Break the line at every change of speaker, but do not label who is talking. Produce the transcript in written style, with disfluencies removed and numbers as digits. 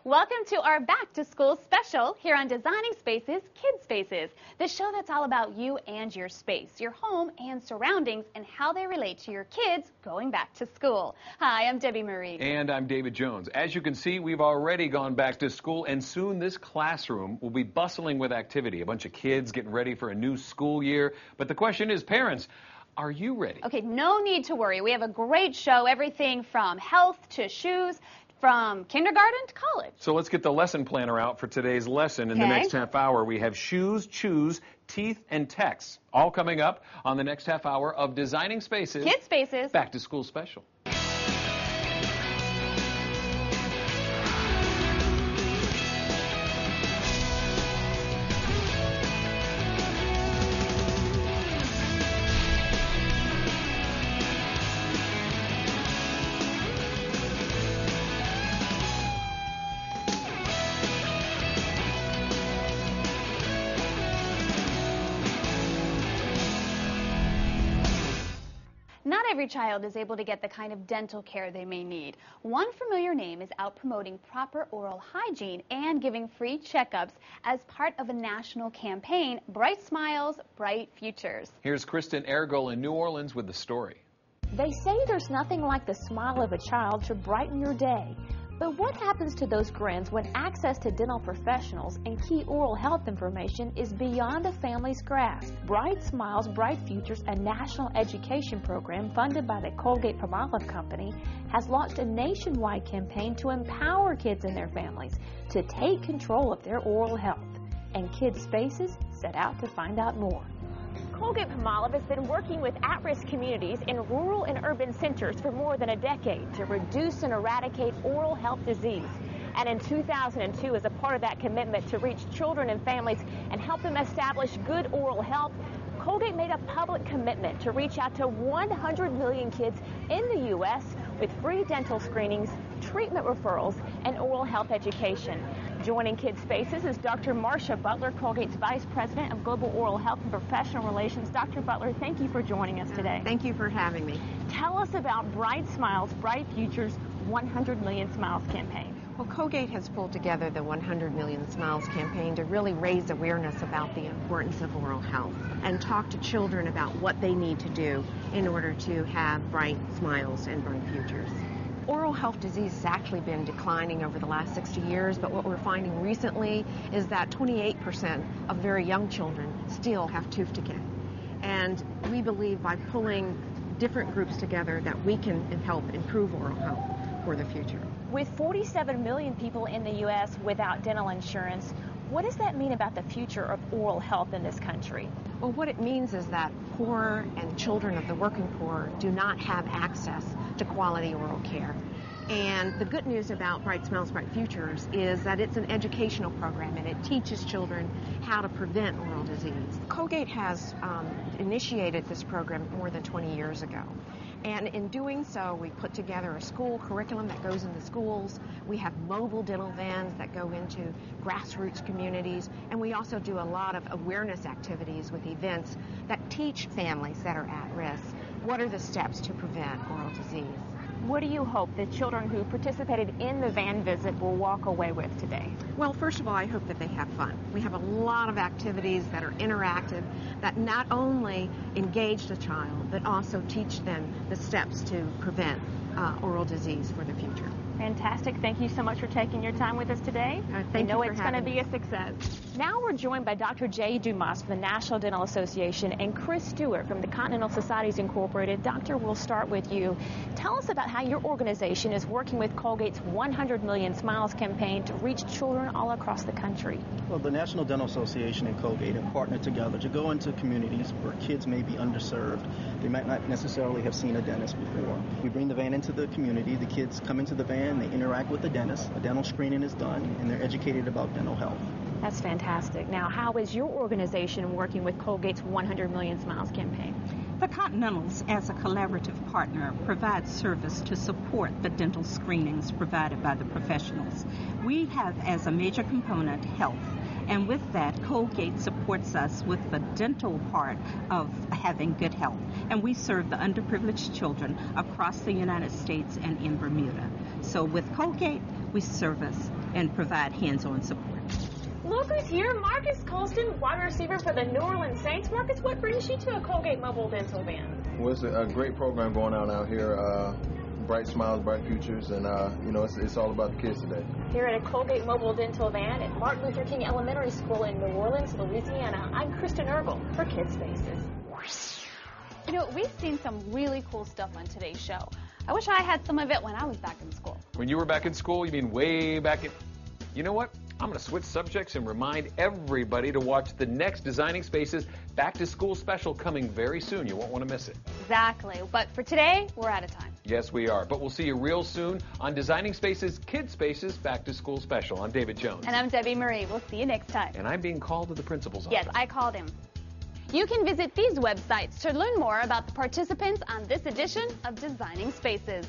Welcome to our Back to School special here on Designing Spaces, Kid Spaces, the show that's all about you and your space, your home and surroundings, and how they relate to your kids going back to school. Hi, I'm Debbie Marie.
And I'm David Jones. As you can see, we've already gone back to school, and soon this classroom will be bustling with activity. A bunch of kids getting ready for a new school year. But the question is, parents, are you ready?
Okay, no need to worry. We have a great show, everything from health to shoes, from kindergarten to college.
So let's get the lesson planner out for today's lesson. In the next half hour, we have shoes, chews, teeth, and texts, all coming up on the next half hour of Designing Spaces,
Kid Spaces,
Back to School special.
Not every child is able to get the kind of dental care they may need. One familiar name is out promoting proper oral hygiene and giving free checkups as part of a national campaign, Bright Smiles, Bright Futures.
Here's Kristen Ergel in New Orleans with the story.
They say there's nothing like the smile of a child to brighten your day. But what happens to those grins when access to dental professionals and key oral health information is beyond a family's grasp? Bright Smiles, Bright Futures, a national education program funded by the Colgate Palmolive Company, has launched a nationwide campaign to empower kids and their families to take control of their oral health. And Kids Spaces set out to find out more.
Colgate Palmolive has been working with at-risk communities in rural and urban centers for more than a decade to reduce and eradicate oral health disease. And in 2002, as a part of that commitment to reach children and families and help them establish good oral health, Colgate made a public commitment to reach out to 100 million kids in the U.S. with free dental screenings, treatment referrals, and oral health education. Joining Kids Spaces is Dr. Marcia Butler, Colgate's Vice President of Global Oral Health and Professional Relations. Dr. Butler, thank you for joining us today.
Thank you for having me.
Tell us about Bright Smiles, Bright Futures 100 Million Smiles campaign.
Well, Colgate has pulled together the 100 Million Smiles campaign to really raise awareness about the importance of oral health and talk to children about what they need to do in order to have bright smiles and bright futures. Oral health disease has actually been declining over the last 60 years, but what we're finding recently is that 28% of very young children still have tooth decay. And we believe by pulling different groups together that we can help improve oral health for the future.
With 47 million people in the U.S. without dental insurance, what does that mean about the future of oral health in this country?
Well, what it means is that poor and children of the working poor do not have access to quality oral care. And the good news about Bright Smiles, Bright Futures is that it's an educational program and it teaches children how to prevent oral disease. Colgate has initiated this program more than 20 years ago. And in doing so, we put together a school curriculum that goes into schools. We have mobile dental vans that go into grassroots communities. And we also do a lot of awareness activities with events that teach families that are at risk what are the steps to prevent oral disease.
What do you hope the children who participated in the van visit will walk away with today?
Well, first of all, I hope that they have fun. We have a lot of activities that are interactive that not only engage the child, but also teach them the steps to prevent oral disease for the future.
Fantastic. Thank you so much for taking your time with us today. I know it's going to be a success. Now we're joined by Dr. Jay Dumas from the National Dental Association and Chris Stewart from the Continental Societies Incorporated. Doctor, we'll start with you. Tell us about how your organization is working with Colgate's 100 Million Smiles campaign to reach children all across the country.
Well, the National Dental Association and Colgate have partnered together to go into communities where kids may be underserved. They might not necessarily have seen a dentist before. We bring the van into the community. The kids come into the van, they interact with the dentist, a dental screening is done, and they're educated about dental health.
That's fantastic. Now, how is your organization working with Colgate's 100 Million Smiles campaign?
The Continentals, as a collaborative partner, provides service to support the dental screenings provided by the professionals. We have as a major component health, and with that, Colgate supports us with the dental part of having good health. And we serve the underprivileged children across the United States and in Bermuda. So with Colgate, we service and provide hands-on support.
Look who's here, Marcus Colston, wide receiver for the New Orleans Saints. Marcus, what brings you to a Colgate Mobile Dental Van?
Well, it's a great program going on out here. Bright smiles, bright futures, and you know, it's all about the kids today.
Here at a Colgate Mobile Dental Van at Martin Luther King Elementary School in New Orleans, Louisiana, I'm Kristen Herbal for Kids Spaces.
You know, we've seen some really cool stuff on today's show. I wish I had some of it when I was back in school.
When you were back in school, you mean way back in... You know what? I'm going to switch subjects and remind everybody to watch the next Designing Spaces Back to School special coming very soon. You won't want to miss it.
Exactly. But for today, we're out of time.
Yes, we are. But we'll see you real soon on Designing Spaces Kids Spaces Back to School special. I'm David Jones.
And I'm Debbie Marie. We'll see you next time.
And I'm being called to the principal's office.
Yes, I called him. You can visit these websites to learn more about the participants on this edition of Designing Spaces.